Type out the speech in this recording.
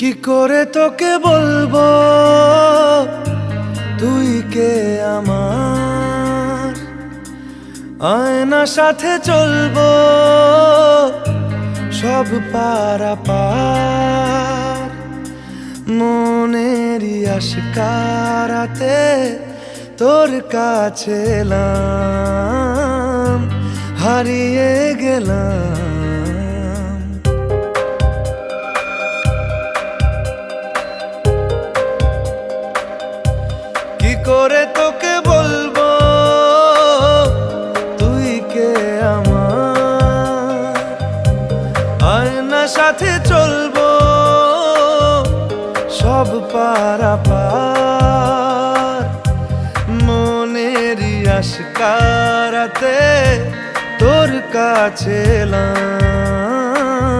কি করে তোকে বলবো তুই কে আমার, আয়না সাথে চলবো সব পারাপার। মনেরই আশকারাতে তোর কাছে এলাম, হারিয়ে গেলাম। কি করে তোকে বলবো তুই কে আমার, আয়না সাথে চলবো সব পারাপার। মনেরই আশকারাতে তোর কাছে এলাম,